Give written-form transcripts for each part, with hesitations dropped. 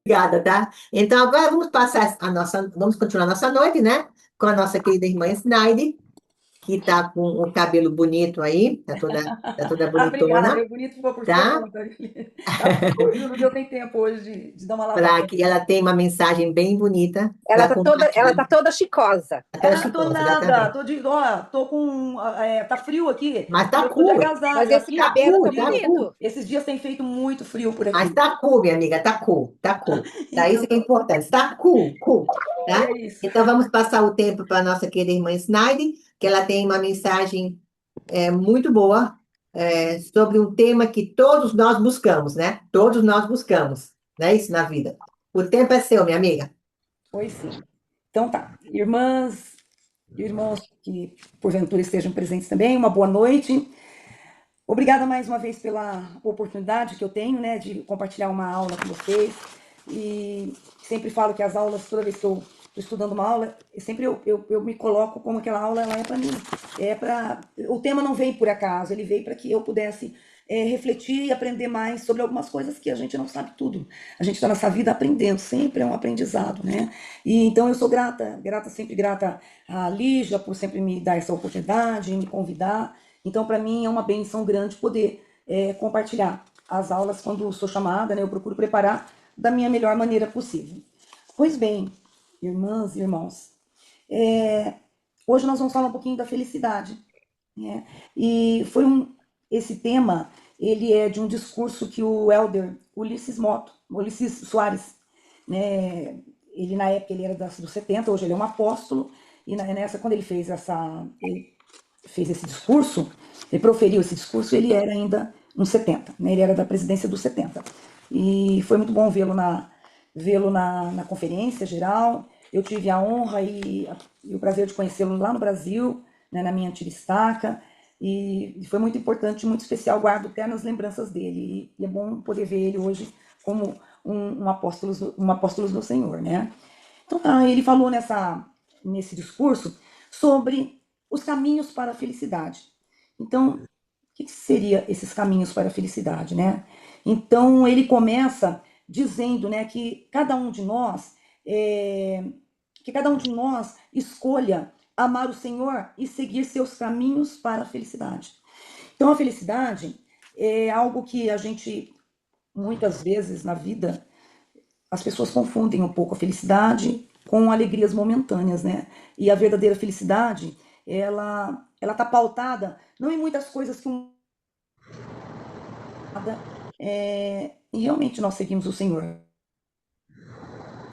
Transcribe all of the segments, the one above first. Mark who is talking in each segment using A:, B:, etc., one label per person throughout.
A: Obrigada, tá? Então agora vamos passar vamos continuar a nossa noite, né? Com a nossa querida irmã Snaide, que tá com o cabelo bonito aí, tá toda
B: Ah, obrigada.
A: bonitona,
B: O bonito ficou por sua
A: tá?
B: conta. Tá corrido, não deu nem tempo hoje de dar uma
A: Para
B: lavada.
A: que ela tenha uma mensagem bem bonita
C: Ela
A: para
C: tá toda, ela
A: compartilhar.
C: tá toda chicosa.
A: Aquela
B: Ah, tô
A: chicosa,
B: nada.
A: exatamente.
B: Tô com. Tá frio aqui.
A: Mas
B: E
A: tá
B: eu tô de
A: cool,
C: Mas
B: agasalho
C: esse
B: aqui,
A: tá
C: cabelo
A: cool,
C: tá
B: porque
A: tá cool.
C: bonito.
B: esses dias tem feito muito frio por
A: Mas
B: aqui.
A: tá cool, minha amiga, tá cool, tá cool. Tá
B: Então,
A: isso que é importante, tá cool, cool, tá?
B: é isso.
A: Então vamos passar o tempo para a nossa querida irmã Snaide, que ela tem uma mensagem muito boa sobre um tema que todos nós buscamos, né? Todos nós buscamos, não é isso na vida. O tempo é seu, minha amiga.
B: Pois sim. Então tá. Irmãs, irmãos que porventura estejam presentes também, uma boa noite. Obrigada mais uma vez pela oportunidade que eu tenho, né, de compartilhar uma aula com vocês. E sempre falo que as aulas, toda vez que eu estou estudando uma aula, sempre eu me coloco como aquela aula ela é para mim. O tema não veio por acaso, ele veio para que eu pudesse refletir e aprender mais sobre algumas coisas que a gente não sabe tudo. A gente está nessa vida aprendendo, sempre é um aprendizado, né? E então eu sou grata, sempre grata à Lígia por sempre me dar essa oportunidade, me convidar. Então, para mim, é uma benção grande poder compartilhar as aulas quando sou chamada, né? Eu procuro preparar da minha melhor maneira possível. Pois bem, irmãs e irmãos, hoje nós vamos falar um pouquinho da felicidade, né? E esse tema, ele é de um discurso que o elder Ulisses Soares, né? Ele na época ele era dos 70, hoje ele é um apóstolo, e nessa quando ele fez esse discurso, ele proferiu esse discurso, ele era ainda uns 70, né? Ele era da presidência dos 70. E foi muito bom vê-lo na conferência geral. Eu tive a honra e o prazer de conhecê-lo lá no Brasil, né, na minha antiga estaca, e foi muito importante, muito especial, guardo eternas lembranças dele, e é bom poder ver ele hoje como um apóstolo do Senhor, né? Então, ele falou nesse discurso sobre os caminhos para a felicidade. Então, o que seria esses caminhos para a felicidade, né? Então, ele começa dizendo, né, que cada um de nós escolha amar o Senhor e seguir seus caminhos para a felicidade. Então, a felicidade é algo que a gente, muitas vezes na vida, as pessoas confundem um pouco a felicidade com alegrias momentâneas, né? E a verdadeira felicidade, ela tá pautada não em muitas coisas que e realmente nós seguimos o Senhor.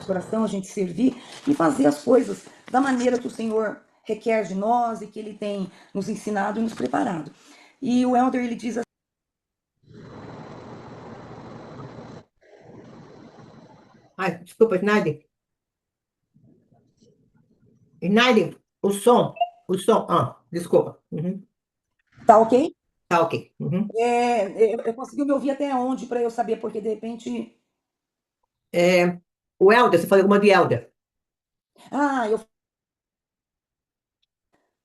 B: Coração, a gente servir e fazer as coisas da maneira que o Senhor requer de nós e que Ele tem nos ensinado e nos preparado. E o Elder, ele diz assim,
A: Ai, desculpa, Snaide. Snaide, o som, desculpa. Uhum.
B: tá ok?
A: Tá ok. Uhum.
B: Eu consegui me ouvir até onde para eu saber, porque de repente...
A: O Helder, você falou alguma de Helder.
B: Eu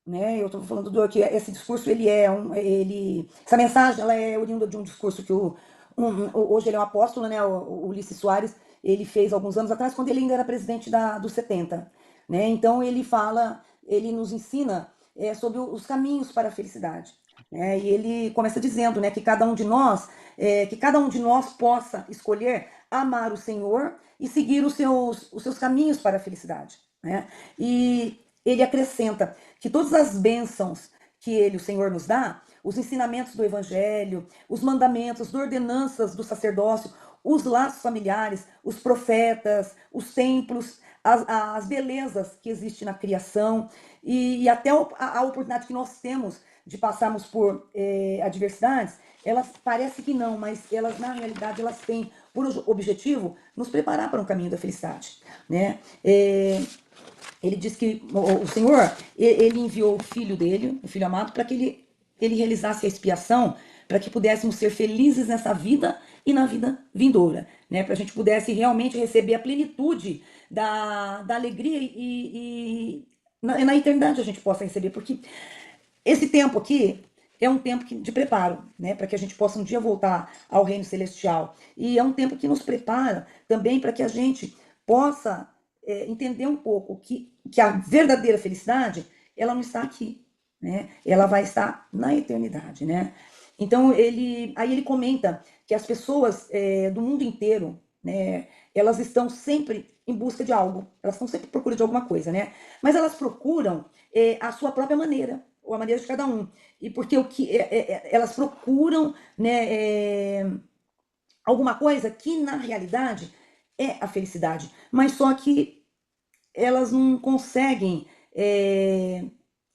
B: né? Eu estou falando do que esse discurso essa mensagem ela é oriunda de um discurso que hoje ele é um apóstolo, né? O Ulisses Soares ele fez alguns anos atrás quando ele ainda era presidente dos 70, né? Então ele nos ensina sobre os caminhos para a felicidade, né? E ele começa dizendo, né, que cada um de nós possa escolher amar o Senhor e seguir os seus caminhos para a felicidade, né? E ele acrescenta que todas as bênçãos que o Senhor, nos dá, os ensinamentos do Evangelho, os mandamentos, as ordenanças do sacerdócio, os laços familiares, os profetas, os templos, as belezas que existem na criação e até a oportunidade que nós temos de passarmos por adversidades, elas parece que não, mas elas na realidade elas têm por objetivo nos preparar para um caminho da felicidade, né? Ele diz que o Senhor, ele enviou o filho dele, o filho amado, para que ele realizasse a expiação, para que pudéssemos ser felizes nessa vida e na vida vindoura, né? Para a gente pudesse realmente receber a plenitude da alegria e na eternidade a gente possa receber, porque esse tempo aqui, é um tempo de preparo, né, para que a gente possa um dia voltar ao reino celestial. E é um tempo que nos prepara também para que a gente possa entender um pouco que a verdadeira felicidade, ela não está aqui, né? Ela vai estar na eternidade, né? Então aí ele comenta que as pessoas do mundo inteiro, né, elas estão sempre em busca de algo, elas estão sempre à procura de alguma coisa, né? Mas elas procuram a sua própria maneira, ou a maneira de cada um. E porque elas procuram, né, alguma coisa que na realidade é a felicidade, mas só que elas não conseguem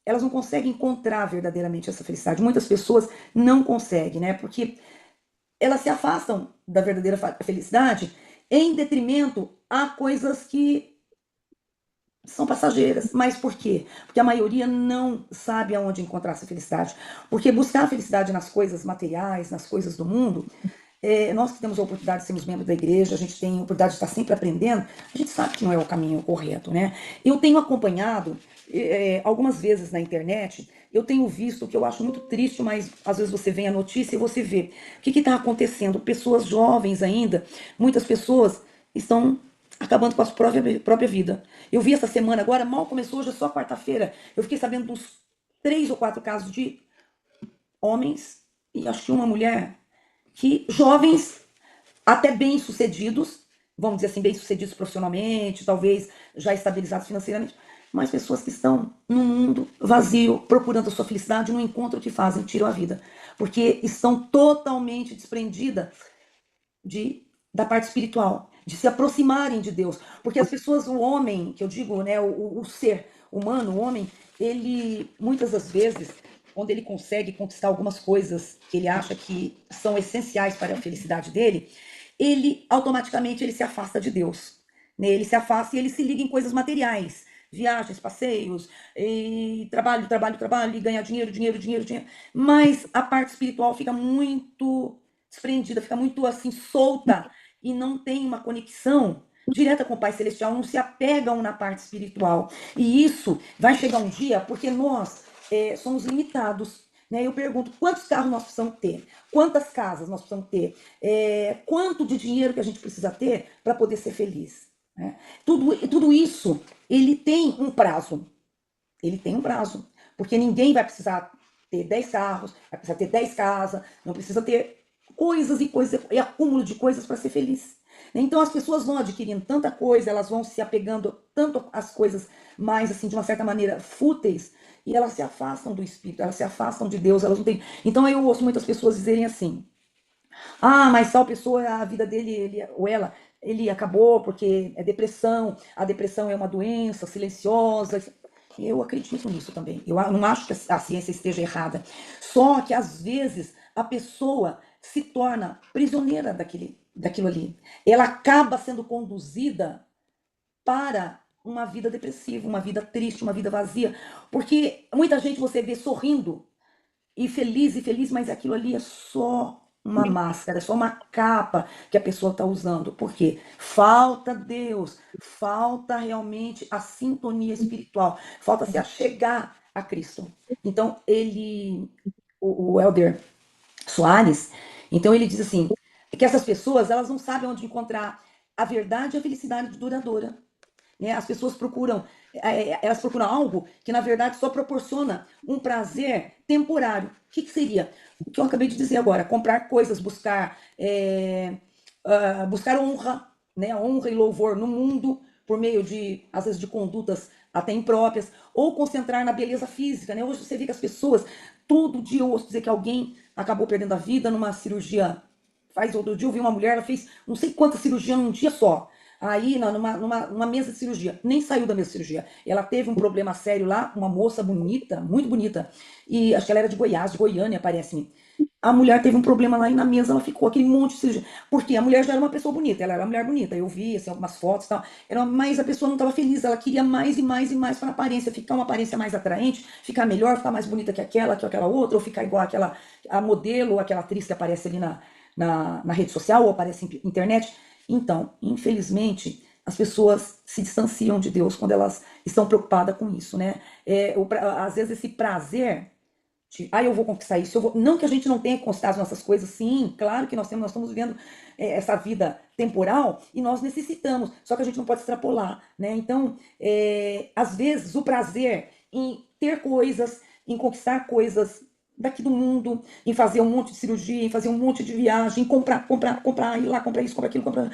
B: elas não conseguem encontrar verdadeiramente essa felicidade. Muitas pessoas não conseguem, né? Porque elas se afastam da verdadeira felicidade em detrimento a coisas que são passageiras. Mas por quê? Porque a maioria não sabe aonde encontrar essa felicidade. Porque buscar a felicidade nas coisas materiais, nas coisas do mundo, nós que temos a oportunidade de sermos membros da igreja, a gente tem a oportunidade de estar sempre aprendendo, a gente sabe que não é o caminho correto, né? Eu tenho acompanhado algumas vezes na internet, eu tenho visto o que eu acho muito triste, mas às vezes você vê a notícia e você vê o que está acontecendo. Pessoas jovens ainda, muitas pessoas estão acabando com a sua própria vida. Eu vi essa semana agora, mal começou, hoje é só quarta-feira, eu fiquei sabendo de uns 3 ou 4 casos de homens e acho que uma mulher que jovens até bem-sucedidos, vamos dizer assim, bem-sucedidos profissionalmente, talvez já estabilizados financeiramente, mas pessoas que estão num mundo vazio, procurando a sua felicidade, não encontram o que fazem, tiram a vida, porque estão totalmente desprendidas da parte espiritual, de se aproximarem de Deus, porque as pessoas, o homem, que eu digo, né, o ser humano, o homem, ele, muitas das vezes, onde ele consegue conquistar algumas coisas que ele acha que são essenciais para a felicidade dele, ele automaticamente ele se afasta de Deus, né? Ele se afasta e ele se liga em coisas materiais, viagens, passeios, e trabalho, trabalho, trabalho, e ganhar dinheiro, dinheiro, dinheiro, dinheiro. Mas a parte espiritual fica muito desprendida, fica muito assim solta e não tem uma conexão direta com o Pai Celestial, não se apegam na parte espiritual. E isso vai chegar um dia, porque nós somos limitados. Né? Eu pergunto, quantos carros nós precisamos ter? Quantas casas nós precisamos ter? Quanto de dinheiro que a gente precisa ter para poder ser feliz? Né? Tudo isso, ele tem um prazo. Ele tem um prazo. Porque ninguém vai precisar ter 10 carros, vai precisar ter 10 casas, não precisa ter coisas e coisas, e acúmulo de coisas para ser feliz. Então as pessoas vão adquirindo tanta coisa, elas vão se apegando tanto às coisas mais, assim, de uma certa maneira, fúteis, e elas se afastam do Espírito, elas se afastam de Deus, elas não têm. Então eu ouço muitas pessoas dizerem assim: ah, mas tal pessoa, a vida dele, ele, ou ela, ele acabou porque é depressão, a depressão é uma doença silenciosa. Eu acredito nisso também. Eu não acho que a ciência esteja errada. Só que, às vezes, a pessoa se torna prisioneira daquilo ali. Ela acaba sendo conduzida para uma vida depressiva, uma vida triste, uma vida vazia. Porque muita gente você vê sorrindo e feliz, mas aquilo ali é só uma máscara, é só uma capa que a pessoa está usando. Por quê? Falta Deus, falta realmente a sintonia espiritual, falta se achegar a Cristo. Então, o Elder Soares, então ele diz assim, que essas pessoas, elas não sabem onde encontrar a verdade e a felicidade duradoura. Né? As pessoas procuram, elas procuram algo que na verdade só proporciona um prazer temporário. O que seria? O que eu acabei de dizer agora, comprar coisas, buscar honra, né? Honra e louvor no mundo por meio de, às vezes, de condutas até impróprias, ou concentrar na beleza física, né? Hoje você vê que as pessoas, todo dia eu ouço dizer que alguém acabou perdendo a vida numa cirurgia. Faz outro dia eu vi uma mulher, ela fez não sei quantas cirurgias num dia só. Aí, numa mesa de cirurgia, nem saiu da mesa de cirurgia. Ela teve um problema sério lá, uma moça bonita, muito bonita, e acho que ela era de Goiás, de Goiânia, parece-me. A mulher teve um problema lá e na mesa ela ficou aquele monte de cirurgia. Porque a mulher já era uma pessoa bonita, ela era uma mulher bonita. Eu vi assim, algumas fotos e tal. Mas a pessoa não estava feliz, ela queria mais e mais e mais para a aparência, ficar uma aparência mais atraente, ficar melhor, ficar mais bonita que aquela outra, ou ficar igual aquela a modelo, ou aquela atriz que aparece ali na rede social, ou aparece na internet. Então, infelizmente, as pessoas se distanciam de Deus quando elas estão preocupadas com isso, né? Às vezes esse prazer eu vou conquistar isso, eu vou. Não que a gente não tenha que conquistar as nossas coisas, sim, claro que nós temos, nós estamos vivendo essa vida temporal e nós necessitamos, só que a gente não pode extrapolar, né? Então, às vezes, o prazer em ter coisas, em conquistar coisas daqui do mundo, em fazer um monte de cirurgia, em fazer um monte de viagem, em comprar, comprar, comprar, ir lá, comprar isso, comprar aquilo, compra.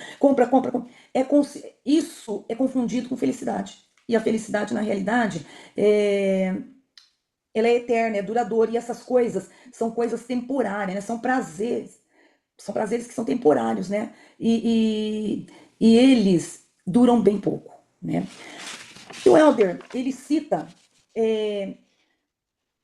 B: Isso é confundido com felicidade. E a felicidade, na realidade, é, ela é eterna, é duradoura, e essas coisas são coisas temporárias, né? São prazeres que são temporários, né? E eles duram bem pouco, né? E o Helder, ele cita é,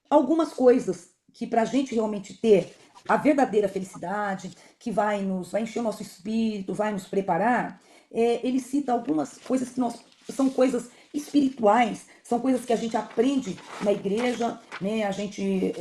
B: algumas coisas que para a gente realmente ter a verdadeira felicidade, que vai encher o nosso espírito, vai nos preparar, ele cita algumas coisas que são coisas espirituais, são coisas que a gente aprende na igreja, né? A gente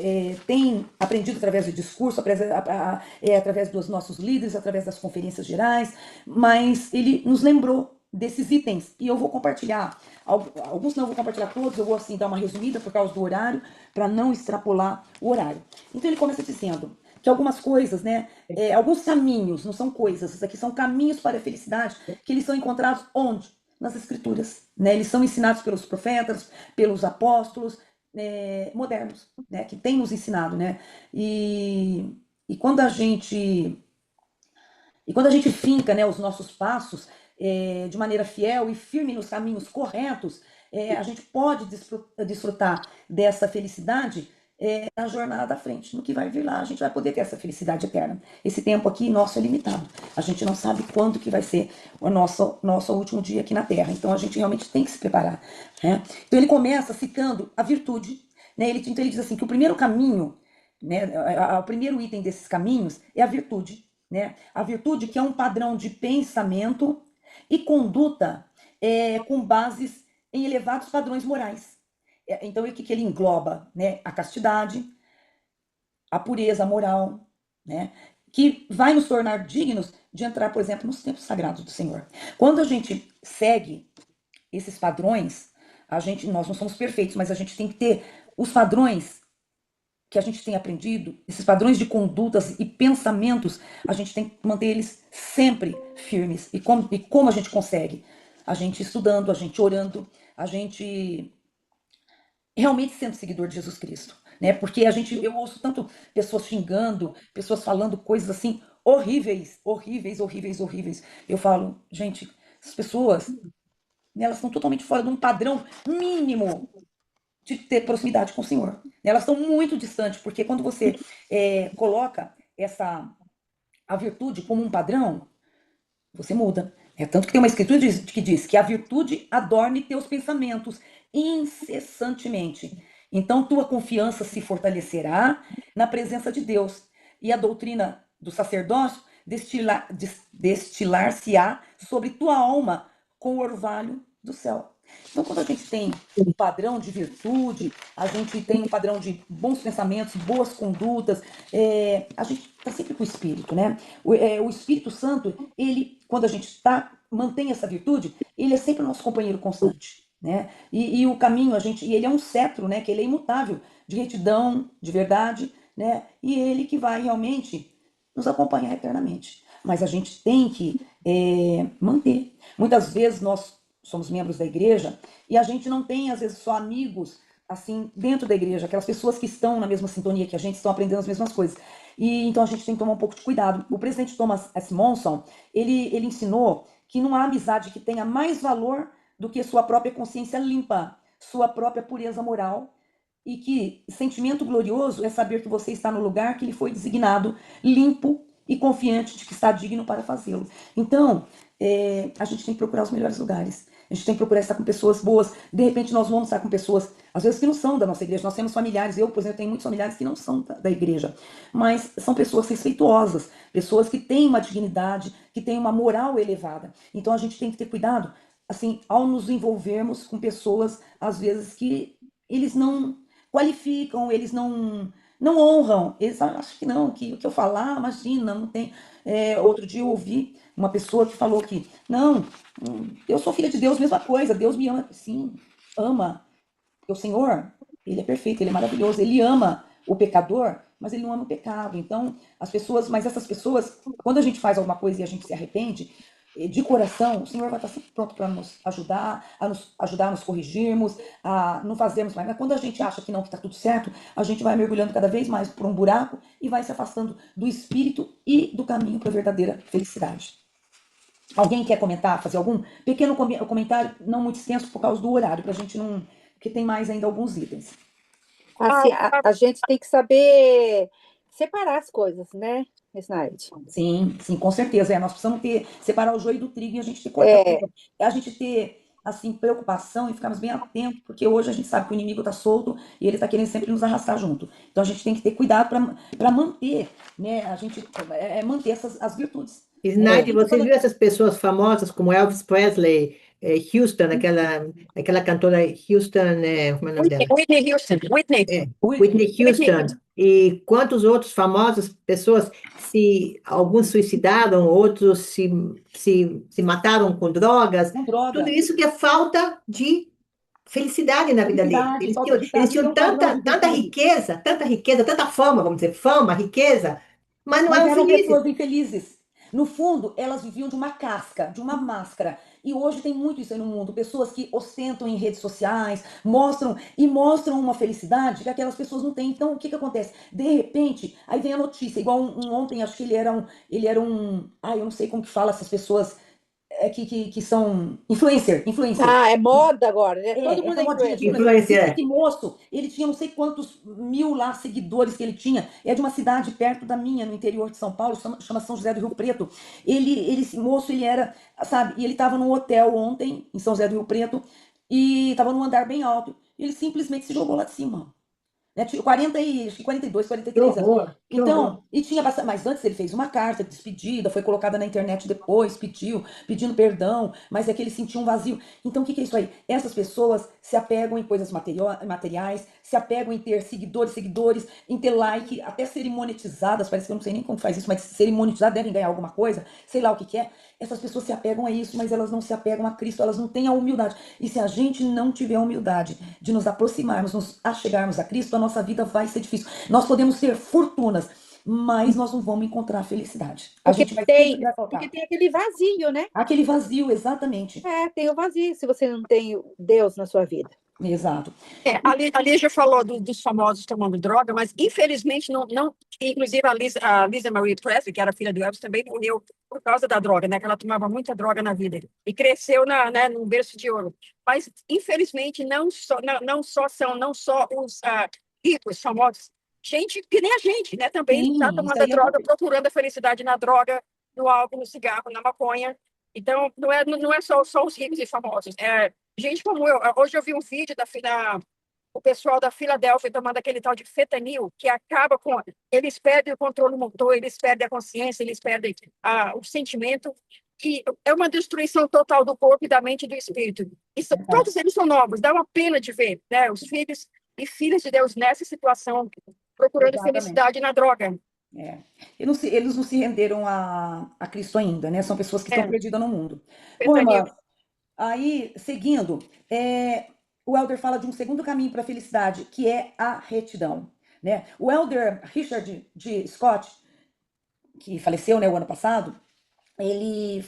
B: tem aprendido através do discurso, através dos nossos líderes, através das conferências gerais, mas ele nos lembrou desses itens e eu vou compartilhar alguns, não vou compartilhar todos, eu vou assim dar uma resumida por causa do horário, para não extrapolar o horário. Então ele começa dizendo que algumas coisas, né, alguns caminhos, não são coisas, isso aqui são caminhos para a felicidade, que eles são encontrados onde? Nas escrituras, né? Eles são ensinados pelos profetas, pelos apóstolos modernos, né, que têm nos ensinado, né? E quando a gente finca, né, os nossos passos de maneira fiel e firme nos caminhos corretos, a gente pode desfrutar dessa felicidade na jornada à frente. No que vai vir lá, a gente vai poder ter essa felicidade eterna. Esse tempo aqui nosso é limitado. A gente não sabe quando que vai ser o nosso último dia aqui na Terra. Então a gente realmente tem que se preparar, né? Então ele começa citando a virtude, né? Então ele diz assim que o primeiro caminho, né, o primeiro item desses caminhos é a virtude, né? A virtude que é um padrão de pensamento e conduta com bases em elevados padrões morais. Então, o que ele engloba? Né? A castidade, a pureza moral, né? Que vai nos tornar dignos de entrar, por exemplo, nos tempos sagrados do Senhor. Quando a gente segue esses padrões, nós não somos perfeitos, mas a gente tem que ter os padrões que a gente tem aprendido, esses padrões de condutas e pensamentos, a gente tem que manter eles sempre firmes. E como a gente consegue? A gente estudando, a gente orando, a gente realmente sendo seguidor de Jesus Cristo, né? Porque eu ouço tanto pessoas xingando, pessoas falando coisas assim horríveis, horríveis, horríveis, horríveis. Eu falo, gente, essas pessoas, né, elas estão totalmente fora de um padrão mínimo de ter proximidade com o Senhor. Elas estão muito distantes, porque quando você coloca a virtude como um padrão, você muda. Tanto que tem uma escritura que diz que a virtude adorme teus pensamentos incessantemente. Então tua confiança se fortalecerá na presença de Deus. E a doutrina do sacerdócio destilar-se-á sobre tua alma com o orvalho do céu. Então, quando a gente tem um padrão de virtude, a gente tem um padrão de bons pensamentos, boas condutas, a gente está sempre com o Espírito, né? O Espírito Santo, ele, quando a gente mantém essa virtude, ele é sempre o nosso companheiro constante, né? E o caminho, e ele é um cetro, né? Que ele é imutável, de retidão, de verdade, né? E ele que vai realmente nos acompanhar eternamente. Mas a gente tem que manter. Muitas vezes nós somos membros da igreja e a gente não tem, às vezes, só amigos assim dentro da igreja, aquelas pessoas que estão na mesma sintonia que a gente, estão aprendendo as mesmas coisas. E então a gente tem que tomar um pouco de cuidado. O presidente Thomas S. Monson, ele ensinou que não há amizade que tenha mais valor do que sua própria consciência limpa, sua própria pureza moral, e que sentimento glorioso é saber que você está no lugar que lhe foi designado, limpo e confiante de que está digno para fazê-lo. Então, a gente tem que procurar os melhores lugares. A gente tem que procurar estar com pessoas boas. De repente, nós vamos estar com pessoas, às vezes, que não são da nossa igreja. Nós temos familiares. Eu, por exemplo, tenho muitos familiares que não são da igreja. Mas são pessoas respeituosas, pessoas que têm uma dignidade, que têm uma moral elevada. Então, a gente tem que ter cuidado, assim, ao nos envolvermos com pessoas, às vezes, que eles não qualificam, eles não honram. Eles acham que não, que o que eu falar, imagina, não tem. Outro dia eu ouvi uma pessoa que falou que, não, eu sou filha de Deus, mesma coisa, Deus me ama. Sim, ama. Porque o Senhor, ele é perfeito, ele é maravilhoso, ele ama o pecador, mas ele não ama o pecado. Então, mas essas pessoas, quando a gente faz alguma coisa e a gente se arrepende, de coração, o Senhor vai estar sempre pronto para nos ajudar, a nos corrigirmos, a não fazermos mais. Mas quando a gente acha que não, que está tudo certo, a gente vai mergulhando cada vez mais por um buraco e vai se afastando do espírito e do caminho para a verdadeira felicidade. Alguém quer comentar, fazer algum pequeno comentário, não muito extenso por causa do horário, para a gente não. Porque tem mais ainda alguns itens.
C: Assim, a gente tem que saber separar as coisas, né, Snaide?
B: Sim, sim, com certeza. Nós precisamos separar o joio do trigo e a gente ter cortar tudo. A gente ter assim preocupação e ficarmos bem atentos, porque hoje a gente sabe que o inimigo está solto e ele está querendo sempre nos arrastar junto. Então a gente tem que ter cuidado para manter, né? A gente manter as virtudes.
A: Snaide, você viu essas pessoas famosas como Elvis Presley, Houston, aquela cantora Houston, como é o nome dela?
D: Whitney Houston.
A: Whitney Houston. E quantos outros famosos pessoas alguns suicidaram, outros se mataram com drogas.
B: Com droga.
A: Tudo isso que é falta de felicidade na vida deles. Eles tinham tanta riqueza, tanta fama, vamos dizer, fama, riqueza, mas não eram felizes.
B: Pessoas infelizes. No fundo, elas viviam de uma casca, de uma máscara. E hoje tem muito isso aí no mundo. Pessoas que ostentam em redes sociais, mostram uma felicidade que aquelas pessoas não têm. Então, o que acontece? De repente, aí vem a notícia. Igual ontem, acho que ele era um... eu não sei como que fala essas pessoas que são influencer.
C: Ah, é moda agora, né?
B: Todo mundo é
A: influencer.
B: Esse moço, ele tinha não sei quantos mil lá seguidores que ele tinha. É de uma cidade perto da minha, no interior de São Paulo, chama São José do Rio Preto. Esse moço, ele era, sabe, e ele estava num hotel ontem, em São José do Rio Preto, e estava num andar bem alto. E ele simplesmente se jogou lá de cima. Né? 42, 43 anos. Então, e tinha bastante. Mas antes ele fez uma carta de despedida, foi colocada na internet depois, pedindo perdão, mas é que ele sentiu um vazio. Então, o que é isso aí? Essas pessoas se apegam em coisas materiais, se apegam em ter seguidores, em ter like, até serem monetizadas. Parece que eu não sei nem como faz isso, mas serem monetizadas devem ganhar alguma coisa, sei lá o que é. Essas pessoas se apegam a isso, mas elas não se apegam a Cristo, elas não têm a humildade. E se a gente não tiver a humildade de nos aproximarmos, nos achegarmos a Cristo, a nossa vida vai ser difícil. Nós podemos ter fortunas, mas nós não vamos encontrar felicidade.
C: Porque tem aquele vazio, né?
B: Aquele vazio, exatamente.
C: Tem o vazio se você não tem Deus na sua vida.
B: Exato.
D: A Lígia falou dos famosos tomando droga, mas infelizmente não inclusive a Lisa Marie Presley, que era filha do Elvis, também morreu por causa da droga, né? Que ela tomava muita droga na vida e cresceu num berço de ouro. Mas infelizmente não só os ricos, famosos, gente que nem a gente, né? Também está tomando a droga, procurando a felicidade na droga, no álcool, no cigarro, na maconha. Então não é só os ricos e famosos. Gente como eu, hoje eu vi um vídeo o pessoal da Filadélfia tomando aquele tal de fentanil, que acaba com... Eles perdem o controle motor, eles perdem a consciência, eles perdem o sentimento, e é uma destruição total do corpo e da mente e do espírito. Todos eles são novos, dá uma pena de ver, né? Os filhos e filhas de Deus nessa situação, procurando felicidade na droga.
B: Eles não se renderam a Cristo ainda, né? São pessoas que estão perdidas no mundo. Bom, irmã, aí, seguindo, o Elder fala de um segundo caminho para a felicidade, que é a retidão. Né? O Elder Richard G. Scott, que faleceu, né, o ano passado, ele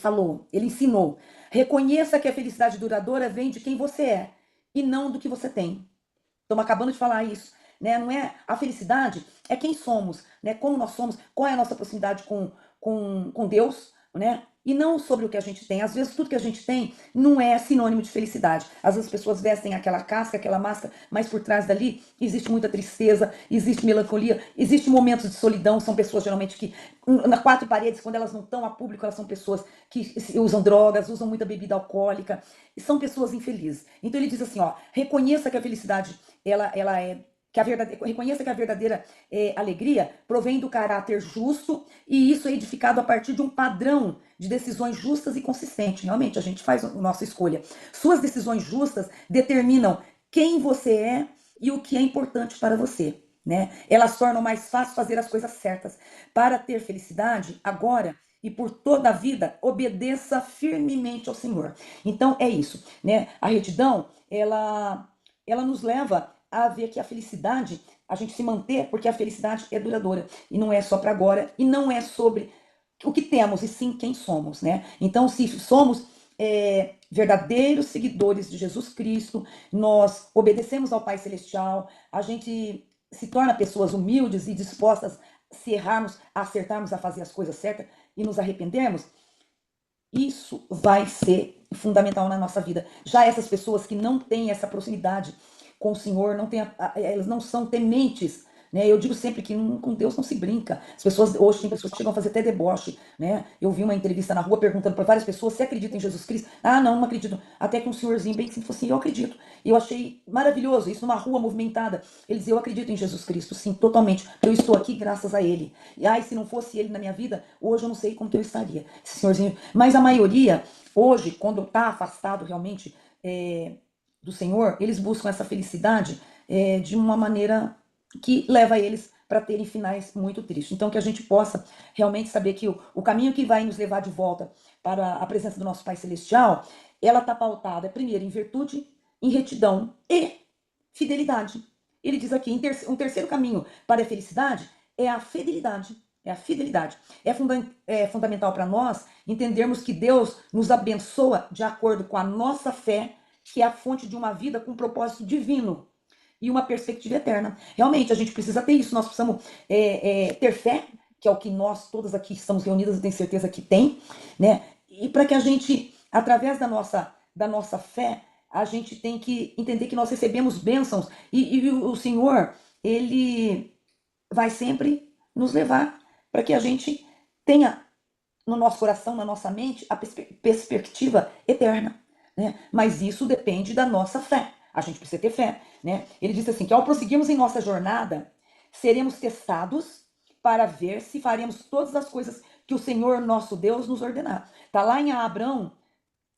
B: ensinou: reconheça que a felicidade duradoura vem de quem você é e não do que você tem. Estamos acabando de falar isso. Né? Não é a felicidade, é quem somos, né? Como nós somos, qual é a nossa proximidade com Deus, né? E não sobre o que a gente tem. Às vezes, tudo que a gente tem não é sinônimo de felicidade. Às vezes, as pessoas vestem aquela casca, aquela máscara, mas por trás dali existe muita tristeza, existe melancolia, existe momentos de solidão. São pessoas, geralmente, que, nas quatro paredes, quando elas não estão a público, elas são pessoas que usam drogas, usam muita bebida alcoólica, e são pessoas infelizes. Então, ele diz assim, reconheça que a felicidade, reconheça que a verdadeira alegria provém do caráter justo, e isso é edificado a partir de um padrão de decisões justas e consistentes. Realmente, a gente faz a nossa escolha. Suas decisões justas determinam quem você é e o que é importante para você. Né? Elas tornam mais fácil fazer as coisas certas. Para ter felicidade, agora e por toda a vida, obedeça firmemente ao Senhor. Então, é isso. Né? A retidão, ela nos leva a ver que a felicidade, a gente se manter, porque a felicidade é duradoura. E não é só para agora, e não é sobre o que temos, e sim quem somos, né? Então, se somos verdadeiros seguidores de Jesus Cristo, nós obedecemos ao Pai Celestial, a gente se torna pessoas humildes e dispostas, se errarmos, a acertarmos, a fazer as coisas certas e nos arrependermos, isso vai ser fundamental na nossa vida. Já essas pessoas que não têm essa proximidade com o Senhor, elas não são tementes, né? Eu digo sempre que com Deus não se brinca. As pessoas, hoje tem pessoas que chegam a fazer até deboche, né? Eu vi uma entrevista na rua perguntando para várias pessoas se acreditam em Jesus Cristo. Ah, não acredito. Até que um senhorzinho bem simples falou assim, eu acredito. E eu achei maravilhoso, isso numa rua movimentada. Ele dizia, eu acredito em Jesus Cristo, sim, totalmente. Eu estou aqui graças a Ele. E ai, se não fosse Ele na minha vida, hoje eu não sei como que eu estaria. Esse senhorzinho. Mas a maioria, hoje, quando está afastado realmente do Senhor, eles buscam essa felicidade de uma maneira que leva eles para terem finais muito tristes. Então, que a gente possa realmente saber que o caminho que vai nos levar de volta para a presença do nosso Pai Celestial, ela está pautada, primeiro, em virtude, em retidão e fidelidade. Ele diz aqui, um terceiro caminho para a felicidade é a fidelidade. É a fidelidade. É fundamental para nós entendermos que Deus nos abençoa de acordo com a nossa fé, que é a fonte de uma vida com um propósito divino e uma perspectiva eterna. Realmente, a gente precisa ter isso. Nós precisamos ter fé, que é o que nós todas aqui estamos reunidas, eu tenho certeza que tem, né? E para que a gente, através da nossa fé, a gente tem que entender que nós recebemos bênçãos e o Senhor, Ele vai sempre nos levar para que a gente tenha no nosso coração, na nossa mente, a perspectiva eterna, né? Mas isso depende da nossa fé. A gente precisa ter fé, né? Ele disse assim, que ao prosseguirmos em nossa jornada, seremos testados para ver se faremos todas as coisas que o Senhor nosso Deus nos ordenar. Está lá em Abraão,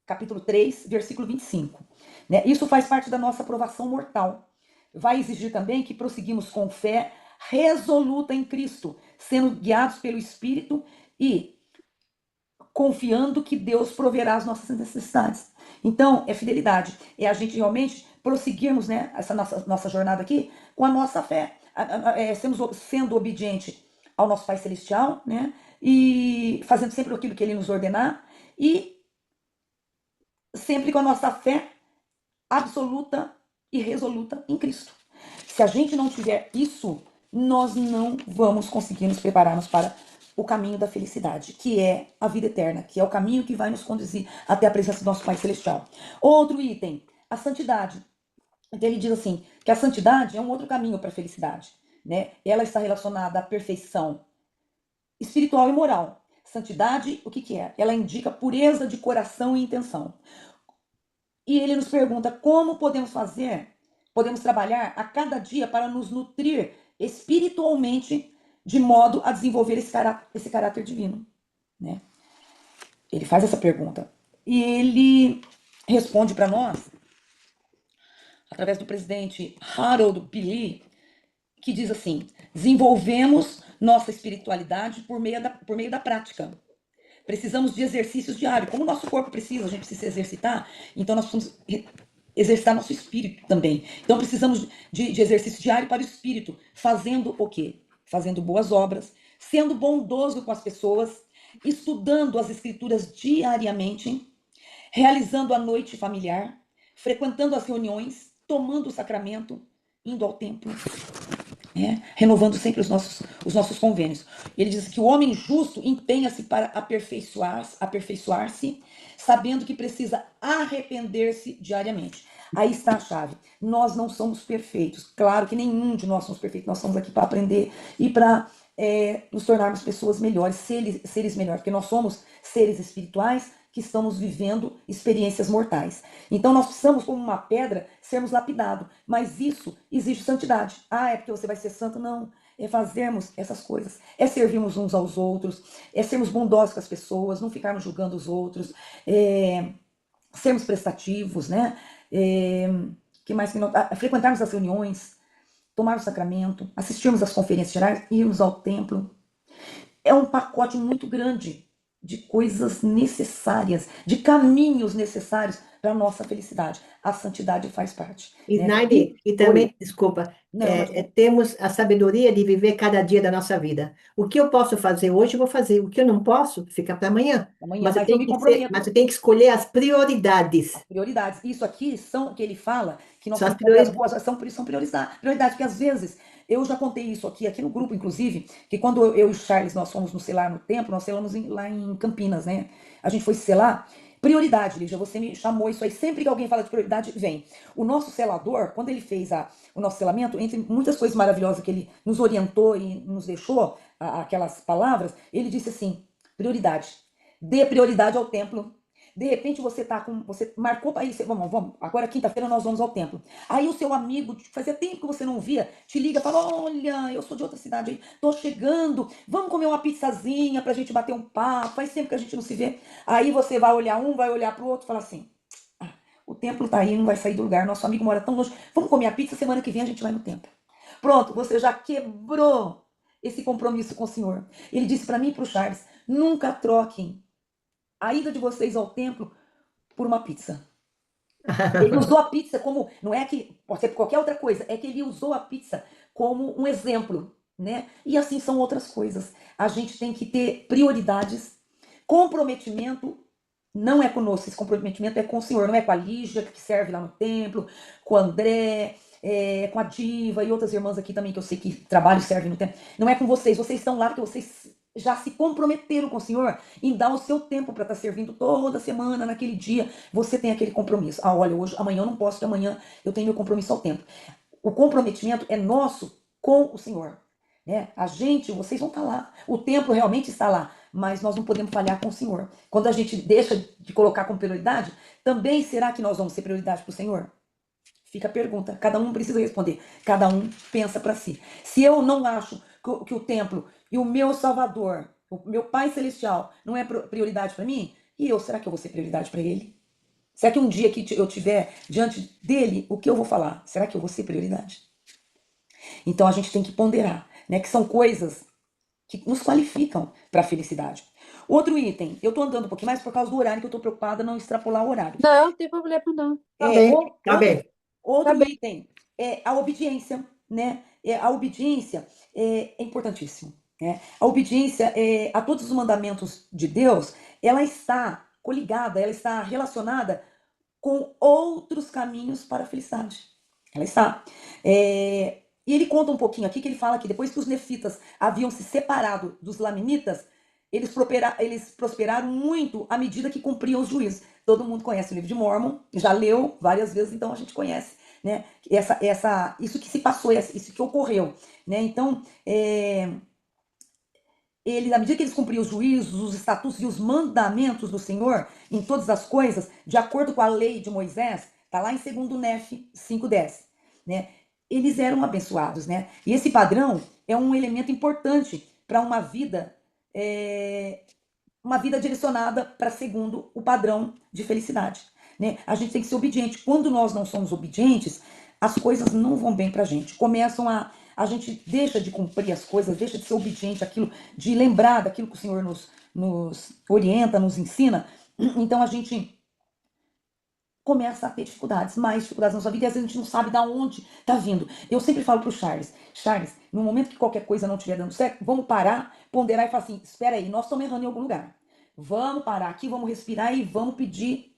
B: capítulo 3, versículo 25. Né? Isso faz parte da nossa aprovação mortal. Vai exigir também que prosseguimos com fé resoluta em Cristo, sendo guiados pelo Espírito e confiando que Deus proverá as nossas necessidades. Então, é fidelidade. É a gente realmente prosseguirmos, né, essa nossa jornada aqui com a nossa fé. Sendo obediente ao nosso Pai Celestial, né, e fazendo sempre aquilo que Ele nos ordenar e sempre com a nossa fé absoluta e resoluta em Cristo. Se a gente não tiver isso, nós não vamos conseguir nos prepararmos para o caminho da felicidade, que é a vida eterna, que é o caminho que vai nos conduzir até a presença do nosso Pai Celestial. Outro item, a santidade. Então ele diz assim, que a santidade é um outro caminho para a felicidade, né? Ela está relacionada à perfeição espiritual e moral. Santidade, o que é? Ela indica pureza de coração e intenção. E ele nos pergunta como podemos trabalhar a cada dia para nos nutrir espiritualmente de modo a desenvolver esse caráter divino, né? Ele faz essa pergunta e ele responde para nós através do presidente Harold B. Lee, que diz assim: desenvolvemos nossa espiritualidade por meio da prática. Precisamos de exercícios diários. Como o nosso corpo precisa, a gente precisa se exercitar, então nós precisamos exercitar nosso espírito também. Então precisamos de exercício diário para o espírito. Fazendo o quê? Fazendo boas obras, sendo bondoso com as pessoas, estudando as escrituras diariamente, realizando a noite familiar, frequentando as reuniões, tomando o sacramento, indo ao templo, né? Renovando sempre os nossos convênios. Ele diz que o homem justo empenha-se para aperfeiçoar-se, sabendo que precisa arrepender-se diariamente. Aí está a chave. Nós não somos perfeitos. Claro que nenhum de nós somos perfeitos. Nós estamos aqui para aprender e para nos tornarmos pessoas melhores, seres melhores, porque nós somos seres espirituais que estamos vivendo experiências mortais. Então nós precisamos, como uma pedra, sermos lapidados. Mas isso exige santidade. Ah, é porque você vai ser santo? Não. É fazermos essas coisas. É servirmos uns aos outros. É sermos bondosos com as pessoas. Não ficarmos julgando os outros. Sermos prestativos, né? Que mais que não? Frequentarmos as reuniões. Tomar o sacramento. Assistirmos às conferências gerais. Irmos ao templo. É um pacote muito grande de coisas necessárias, de caminhos necessários para a nossa felicidade. A santidade faz parte,
A: E,
B: né?
A: Naide, e
B: Oi,
A: também, desculpa,
B: não, imagina.
A: temos a sabedoria de viver cada dia da nossa vida. O que eu posso fazer hoje, eu vou fazer. O que eu não posso, fica para amanhã.
B: Amanhã,
A: Mas
B: mas eu me
A: mas
B: comprometo.
A: eu tenho que escolher as prioridades.
B: As prioridades. Isso aqui são que ele fala que nós
A: São as
B: temos que fazer as
A: prioridades.
B: boas, são prioridades, porque às vezes, eu já contei isso aqui no grupo, inclusive, que quando eu e o Charles, nós fomos no selar no templo, nós selamos lá em Campinas, né? A gente foi selar. Prioridade, Lígia, você me chamou isso aí. Sempre que alguém fala de prioridade, vem. O nosso selador, quando ele fez o nosso selamento, entre muitas coisas maravilhosas que ele nos orientou e nos deixou, aquelas palavras, ele disse assim: prioridade. Dê prioridade ao templo. De repente você marcou para ir, vamos, agora quinta-feira nós vamos ao templo. Aí o seu amigo, fazia tempo que você não via, te liga, fala: "Olha, eu sou de outra cidade aí, tô chegando, vamos comer uma pizzazinha pra gente bater um papo, faz tempo que a gente não se vê". Aí você vai olhar um, vai olhar pro outro, fala assim: "Ah, o templo tá aí, não vai sair do lugar, nosso amigo mora tão longe, vamos comer a pizza, semana que vem a gente vai no templo". Pronto, você já quebrou esse compromisso com o Senhor. Ele disse para mim e pro Charles: "Nunca troquem a ida de vocês ao templo por uma pizza". Ele usou a pizza como, não é que pode ser qualquer outra coisa, é que ele usou a pizza como um exemplo, né? E assim são outras coisas. A gente tem que ter prioridades. Comprometimento não é conosco, esse comprometimento é com o Senhor, não é com a Lígia, que serve lá no templo, com o André, com a Diva e outras irmãs aqui também que eu sei que trabalham e servem no templo. Não é com vocês, vocês estão lá porque vocês já se comprometeram com o Senhor em dar o seu tempo para estar servindo toda semana, naquele dia. Você tem aquele compromisso. Ah, olha, hoje, amanhã eu não posso, porque amanhã eu tenho meu compromisso ao tempo. O comprometimento é nosso com o Senhor, né? A gente, vocês vão estar lá. O templo realmente está lá, mas nós não podemos falhar com o Senhor. Quando a gente deixa de colocar como prioridade, também será que nós vamos ser prioridade para o Senhor? Fica a pergunta. Cada um precisa responder. Cada um pensa para si. Se eu não acho que o templo e o meu Salvador, o meu Pai Celestial, não é prioridade para mim, e eu, será que eu vou ser prioridade para Ele? Será que um dia que eu tiver diante dele, o que eu vou falar? Será que eu vou ser prioridade? Então a gente tem que ponderar, né? Que são coisas que nos qualificam para a felicidade. Outro item, eu estou andando um pouquinho mais por causa do horário, que eu estou preocupada não extrapolar o horário.
C: Não, não tem problema, não.
A: Tá bem, tá
B: Outro,
A: bem.
C: Tá
B: outro
C: bem.
B: item é a obediência, né? A obediência é importantíssimo, né? A obediência a todos os mandamentos de Deus, ela está coligada, ela está relacionada com outros caminhos para a felicidade. Ela está. E ele conta um pouquinho aqui que ele fala que depois que os nefitas haviam se separado dos laminitas, eles prosperaram muito à medida que cumpriam os juízos. Todo mundo conhece o livro de Mórmon, já leu várias vezes, então a gente conhece, né? Isso que se passou, isso que ocorreu, né? Então, à medida que eles cumpriam os juízos, os estatutos e os mandamentos do Senhor em todas as coisas, de acordo com a lei de Moisés, está lá em 2 Nef 5:10, né? Eles eram abençoados, né? E esse padrão é um elemento importante para uma vida direcionada para segundo o padrão de felicidade, né? A gente tem que ser obediente. Quando nós não somos obedientes, as coisas não vão bem para a gente. A gente deixa de cumprir as coisas, deixa de ser obediente àquilo, de lembrar daquilo que o Senhor nos orienta, nos ensina. Então a gente começa a ter dificuldades, mais dificuldades na sua vida, e às vezes a gente não sabe de onde está vindo. Eu sempre falo para o Charles, no momento que qualquer coisa não estiver dando certo, vamos parar, ponderar e falar assim: espera aí, nós estamos errando em algum lugar. Vamos parar aqui, vamos respirar e vamos pedir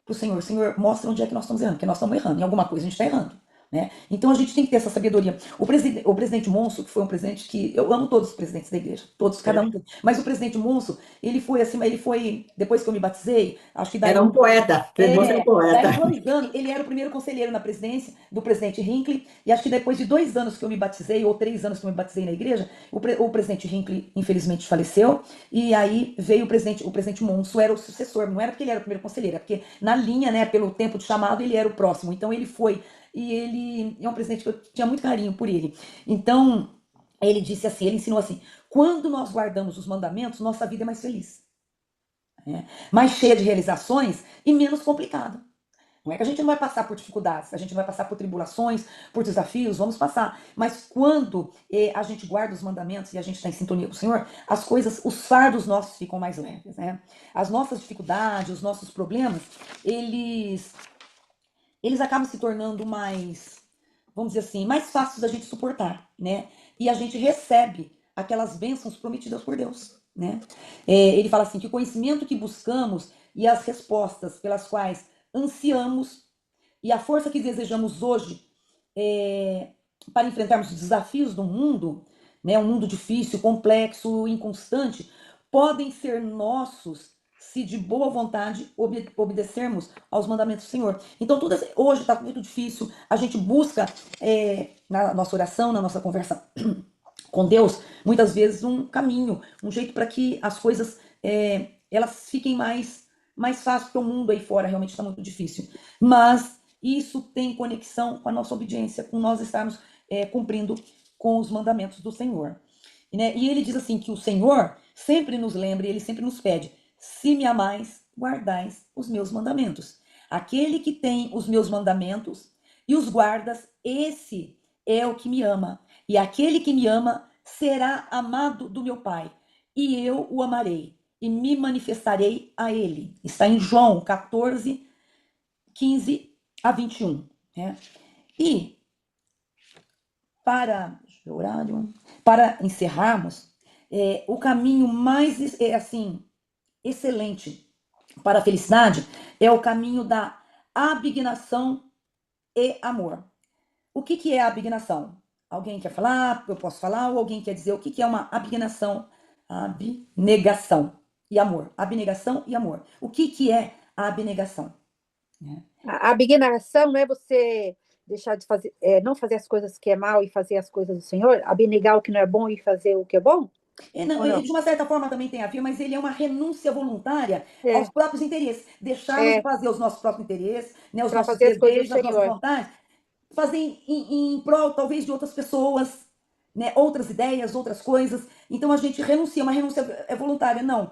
B: para o Senhor, mostra onde é que nós estamos errando, porque nós estamos errando, em alguma coisa a gente está errando. Né? Então a gente tem que ter essa sabedoria. O presidente Monso, que foi um presidente que. Eu amo todos os presidentes da igreja, todos, cada um deles. Mas o presidente Monso, ele foi, depois que eu me batizei, acho que daí.
A: Era um poeta. Você é um poeta.
B: Daí 2 anos, ele era o primeiro conselheiro na presidência do presidente Hinckley, e acho que depois de 2 anos que eu me batizei, ou 3 anos que eu me batizei na igreja, o presidente Hinckley, infelizmente, faleceu, e aí veio o presidente Monso, era o sucessor, não era porque ele era o primeiro conselheiro, é porque na linha, né, pelo tempo de chamado, ele era o próximo. Então ele foi. E ele é um presidente que eu tinha muito carinho por ele. Então, ele disse assim, ele ensinou assim: quando nós guardamos os mandamentos, nossa vida é mais feliz, né? Mais cheia de realizações e menos complicada. Não é que a gente não vai passar por dificuldades, a gente vai passar por tribulações, por desafios, vamos passar. Mas quando a gente guarda os mandamentos e a gente está em sintonia com o Senhor, as coisas, os fardos nossos ficam mais leves, né? As nossas dificuldades, os nossos problemas, eles acabam se tornando mais, vamos dizer assim, mais fáceis da gente suportar, né? E a gente recebe aquelas bênçãos prometidas por Deus, né? Ele fala assim, que o conhecimento que buscamos e as respostas pelas quais ansiamos e a força que desejamos hoje para enfrentarmos os desafios do mundo, né, um mundo difícil, complexo, inconstante, podem ser nossos se de boa vontade obedecermos aos mandamentos do Senhor. Então, tudo hoje está muito difícil, a gente busca na nossa oração, na nossa conversa com Deus, muitas vezes um caminho, um jeito para que as coisas elas fiquem mais fácil, porque o mundo aí fora realmente está muito difícil. Mas isso tem conexão com a nossa obediência, com nós estarmos cumprindo com os mandamentos do Senhor. Né? E ele diz assim, que o Senhor sempre nos lembra, e ele sempre nos pede, se me amais, guardais os meus mandamentos. Aquele que tem os meus mandamentos e os guardas, esse é o que me ama. E aquele que me ama será amado do meu Pai, e eu o amarei e me manifestarei a ele. Está em João 14, 15 a 21. Né? E para encerrarmos, o caminho mais assim excelente para a felicidade é o caminho da abnegação e amor. O que é a abnegação? Alguém quer falar? Eu posso falar? Ou alguém quer dizer o que é uma abnegação? Abnegação e amor. Abnegação e amor. O que é a abnegação?
C: A abnegação não é você deixar de fazer, não fazer as coisas que é mal e fazer as coisas do Senhor? Abnegar o que não é bom e fazer o que é bom?
B: Não, de uma certa forma também tem a ver, mas ele é uma renúncia voluntária aos
C: É,
B: próprios interesses. Deixarmos de
C: é,
B: fazer os nossos próprios interesses, né, os
C: para
B: nossos
C: fazer as coisas do
B: desejos, as nossas
C: Senhor.
B: vontades, fazer em prol, talvez, de outras pessoas, né, outras ideias, outras coisas. Então a gente renuncia, uma renúncia voluntária. Não,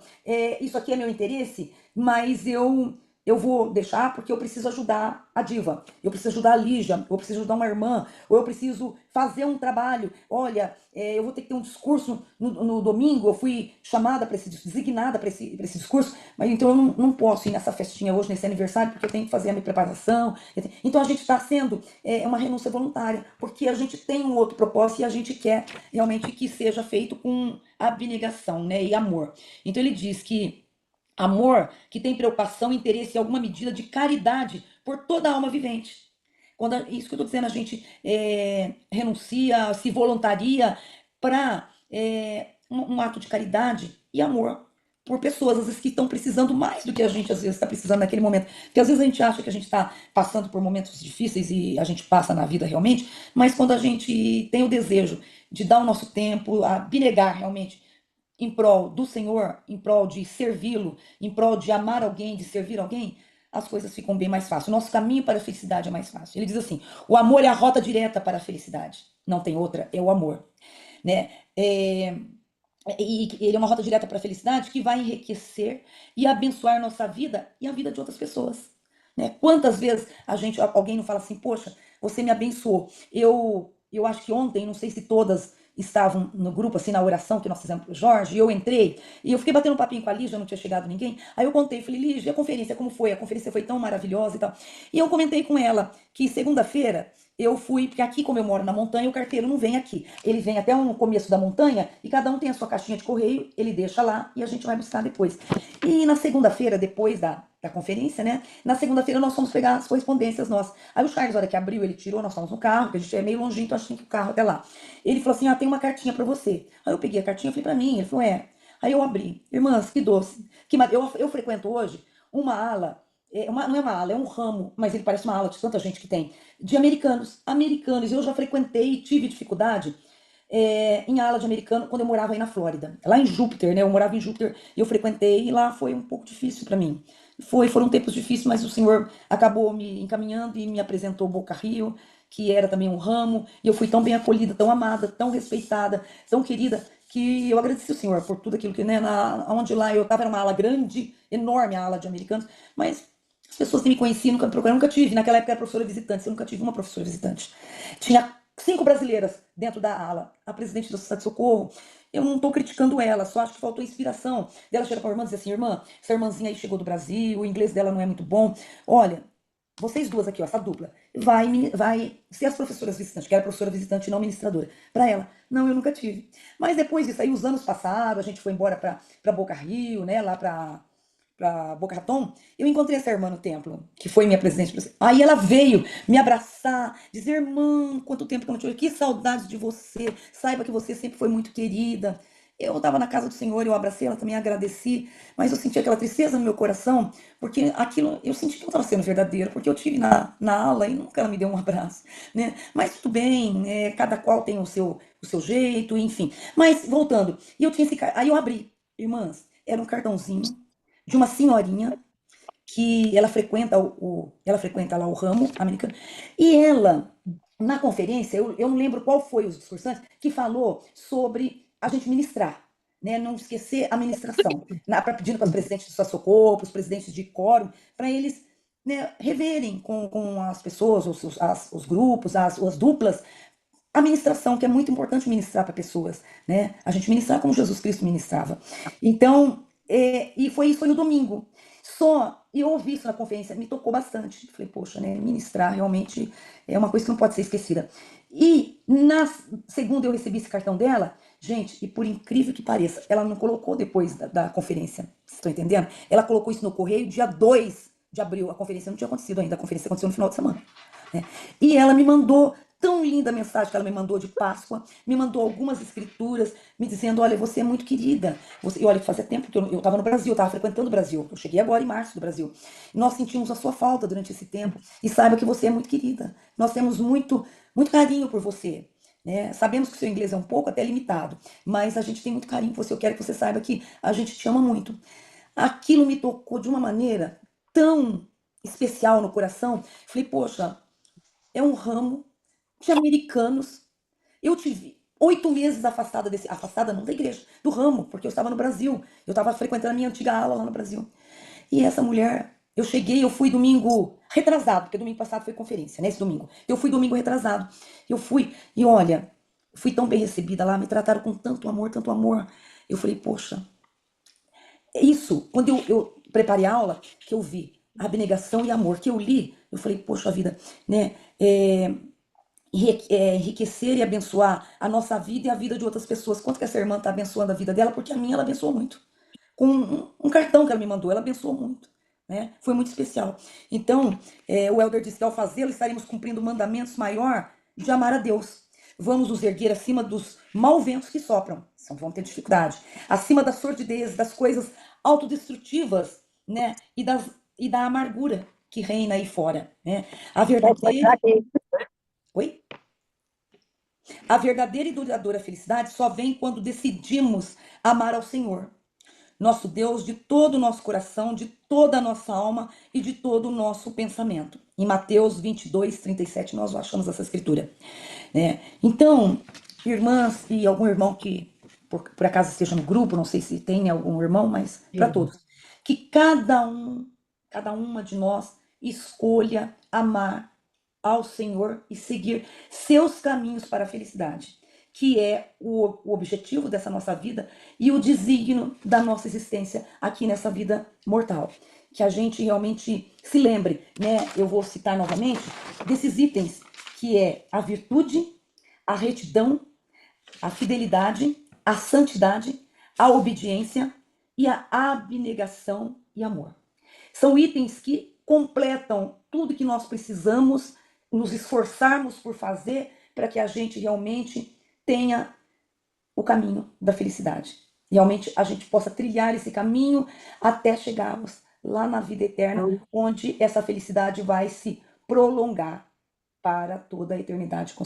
B: isso aqui é meu interesse, mas eu vou deixar porque eu preciso ajudar a Diva, eu preciso ajudar a Lígia, eu preciso ajudar uma irmã, ou eu preciso fazer um trabalho. Olha, eu vou ter que ter um discurso no domingo, eu fui chamada para designada para esse discurso, mas então eu não posso ir nessa festinha hoje, nesse aniversário, porque eu tenho que fazer a minha preparação. Então a gente está sendo uma renúncia voluntária, porque a gente tem um outro propósito e a gente quer realmente que seja feito com abnegação, né, e amor. Então ele diz que amor que tem preocupação, interesse e alguma medida de caridade por toda a alma vivente. Isso que eu estou dizendo, a gente renuncia, se voluntaria para um ato de caridade e amor por pessoas, às vezes, que estão precisando mais do que a gente, às vezes, está precisando naquele momento. Porque às vezes a gente acha que a gente está passando por momentos difíceis e a gente passa na vida realmente, mas quando a gente tem o desejo de dar o nosso tempo, abnegar realmente em prol do Senhor, em prol de servi-lo, em prol de amar alguém, de servir alguém, as coisas ficam bem mais fáceis. O nosso caminho para a felicidade é mais fácil. Ele diz assim: o amor é a rota direta para a felicidade. Não tem outra, é o amor. Né? E ele é uma rota direta para a felicidade que vai enriquecer e abençoar nossa vida e a vida de outras pessoas. Né? Quantas vezes alguém não fala assim, poxa, você me abençoou. Eu acho que ontem, não sei se todas estavam no grupo, assim, na oração que nós fizemos pro Jorge, e eu entrei, e eu fiquei batendo um papinho com a Lígia, não tinha chegado ninguém, aí eu contei, falei, Lígia, a conferência, como foi? A conferência foi tão maravilhosa e tal. E eu comentei com ela que segunda-feira eu fui, porque aqui, como eu moro na montanha, o carteiro não vem aqui. Ele vem até o começo da montanha e cada um tem a sua caixinha de correio, ele deixa lá e a gente vai buscar depois. E na segunda-feira, depois da conferência, né? Na segunda-feira nós fomos pegar as correspondências nossas. Aí o Charles, na hora que abriu, ele tirou, nós fomos no carro, porque a gente é meio longinho, então achei que o carro até lá. Ele falou assim, tem uma cartinha pra você. Aí eu peguei a cartinha e falei pra mim, ele falou, Aí eu abri. Irmãs, que doce. Eu frequento hoje uma ala, não é uma ala, é um ramo, mas ele parece uma ala de tanta gente que tem, de americanos. Americanos, eu já frequentei e tive dificuldade em ala de americano quando eu morava aí na Flórida. Lá em Júpiter, né? Eu morava em Júpiter e eu frequentei e lá foi um pouco difícil para mim. Foram tempos difíceis, mas o Senhor acabou me encaminhando e me apresentou Boca Rio, que era também um ramo, e eu fui tão bem acolhida, tão amada, tão respeitada, tão querida, que eu agradeci o Senhor por tudo aquilo que, né, onde lá eu estava, era uma ala grande, enorme a ala de americanos, mas As pessoas que me conheciam, nunca me procuraram, nunca tive. Naquela época era professora visitante, eu nunca tive uma professora visitante. Tinha 5 brasileiras dentro da ala. A presidente da Sociedade de Socorro, eu não estou criticando ela, só acho que faltou inspiração. Ela chega para a irmã e diz assim: irmã, essa irmãzinha aí chegou do Brasil, o inglês dela não é muito bom. Olha, vocês duas aqui, ó, essa dupla, vai ser as professoras visitantes, que era professora visitante e não ministradora. Para ela, não, eu nunca tive. Mas depois disso aí, os anos passaram, a gente foi embora para Boca Rio, né, lá para Boca Raton, eu encontrei essa irmã no templo, que foi minha presidente. Aí ela veio me abraçar, dizer: irmã, quanto tempo que eu não te vejo, que saudades de você, saiba que você sempre foi muito querida. Eu estava na casa do Senhor, eu abracei ela também, agradeci, mas eu senti aquela tristeza no meu coração, porque aquilo, eu senti que não estava sendo verdadeiro, porque eu tive na aula e nunca ela me deu um abraço, né? Mas tudo bem, cada qual tem o seu jeito, enfim. Mas, voltando, e eu tinha aí eu abri, irmãs, era um cartãozinho de uma senhorinha que ela frequenta lá o ramo americano, e ela, na conferência, eu não lembro qual foi os discursantes, que falou sobre a gente ministrar, né, não esquecer a ministração, pedindo para os presidentes de socorro, para os presidentes de quórum, para eles, né, reverem com as pessoas, os grupos, as duplas, a ministração, que é muito importante ministrar para pessoas, né? A gente ministrar como Jesus Cristo ministrava. Então, e isso foi no domingo. E eu ouvi isso na conferência, me tocou bastante. Falei, poxa, né? Ministrar realmente é uma coisa que não pode ser esquecida. E na segunda eu recebi esse cartão dela, gente, e por incrível que pareça, ela não colocou depois da conferência, vocês estão entendendo? Ela colocou isso no correio dia 2 de abril. A conferência não tinha acontecido ainda, a conferência aconteceu no final de semana, né? E ela me mandou tão linda a mensagem que ela me mandou de Páscoa, me mandou algumas escrituras, me dizendo: olha, você é muito querida. E olha, que fazia tempo que eu estava no Brasil, eu estava frequentando o Brasil. Eu cheguei agora em março do Brasil. E nós sentimos a sua falta durante esse tempo. E saiba que você é muito querida. Nós temos muito, muito carinho por você, né? Sabemos que o seu inglês é um pouco até limitado, mas a gente tem muito carinho por você. Eu quero que você saiba que a gente te ama muito. Aquilo me tocou de uma maneira tão especial no coração. Falei, poxa, é um ramo de americanos. Eu tive 8 meses afastada não da igreja, do ramo, porque eu estava no Brasil. Eu estava frequentando a minha antiga aula lá no Brasil. E essa mulher, eu fui domingo retrasado, porque domingo passado foi conferência, né? Esse domingo. Eu fui domingo retrasado. Eu fui, e olha, fui tão bem recebida lá, me trataram com tanto amor, tanto amor. Eu falei, poxa, é isso. Quando eu preparei a aula, que eu vi abnegação e amor, que eu li, eu falei, poxa vida, né? Enriquecer e abençoar a nossa vida e a vida de outras pessoas. Quanto que essa irmã está abençoando a vida dela? Porque a minha ela abençoou muito. Com um cartão que ela me mandou, ela abençoou muito. Né? Foi muito especial. Então, o Elder disse que ao fazê-lo estaremos cumprindo mandamentos maior de amar a Deus. Vamos nos erguer acima dos maus ventos que sopram. Então, vamos ter dificuldade. Acima da sordidez, das coisas autodestrutivas, né? E da amargura que reina aí fora. Né? A verdadeira... Oi? A verdadeira e duradoura felicidade só vem quando decidimos amar ao Senhor, nosso Deus, de todo o nosso coração, de toda a nossa alma e de todo o nosso pensamento. Em Mateus 22:37, nós achamos essa escritura. Né? Então, irmãs e algum irmão que por acaso esteja no grupo, não sei se tem algum irmão, mas para todos, que cada uma de nós escolha amar ao Senhor e seguir seus caminhos para a felicidade, que é o objetivo dessa nossa vida e o desígnio da nossa existência aqui nessa vida mortal. Que a gente realmente se lembre, né? Eu vou citar novamente desses itens, que é a virtude, a retidão, a fidelidade, a santidade, a obediência e a abnegação e amor. São itens que completam tudo que nós precisamos nos esforçarmos por fazer para que a gente realmente tenha o caminho da felicidade. Realmente a gente possa trilhar esse caminho até chegarmos lá na vida eterna, onde essa felicidade vai se prolongar para toda a eternidade, com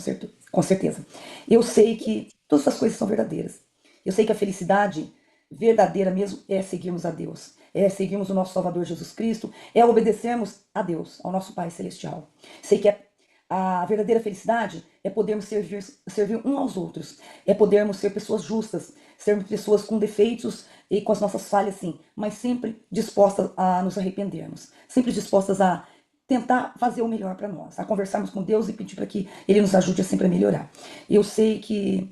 B: certeza. Eu sei que todas essas coisas são verdadeiras. Eu sei que a felicidade verdadeira mesmo é seguirmos a Deus, é seguirmos o nosso Salvador Jesus Cristo, é obedecermos a Deus, ao nosso Pai Celestial. Sei que A verdadeira felicidade é podermos servir um aos outros, é podermos ser pessoas justas, sermos pessoas com defeitos e com as nossas falhas, sim, mas sempre dispostas a nos arrependermos, sempre dispostas a tentar fazer o melhor para nós, a conversarmos com Deus e pedir para que Ele nos ajude a sempre a melhorar. Eu sei que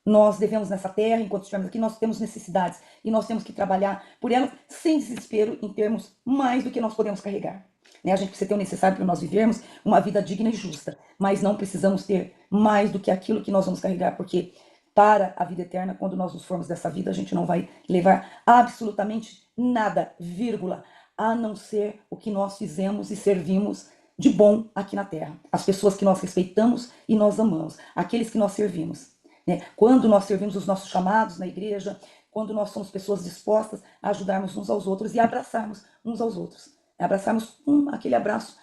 B: nós devemos nessa terra, enquanto estivermos aqui, nós temos necessidades e nós temos que trabalhar por elas sem desespero em termos mais do que nós podemos carregar. Né? A gente precisa ter o necessário para nós vivermos uma vida digna e justa, mas não precisamos ter mais do que aquilo que nós vamos carregar, porque para a vida eterna, quando nós nos formos dessa vida, a gente não vai levar absolutamente nada, vírgula, a não ser o que nós fizemos e servimos de bom aqui na terra. As pessoas que nós respeitamos e nós amamos, aqueles que nós servimos. Né? Quando nós servimos os nossos chamados na igreja, quando nós somos pessoas dispostas a ajudarmos uns aos outros e abraçarmos uns aos outros. Abraçarmos aquele abraço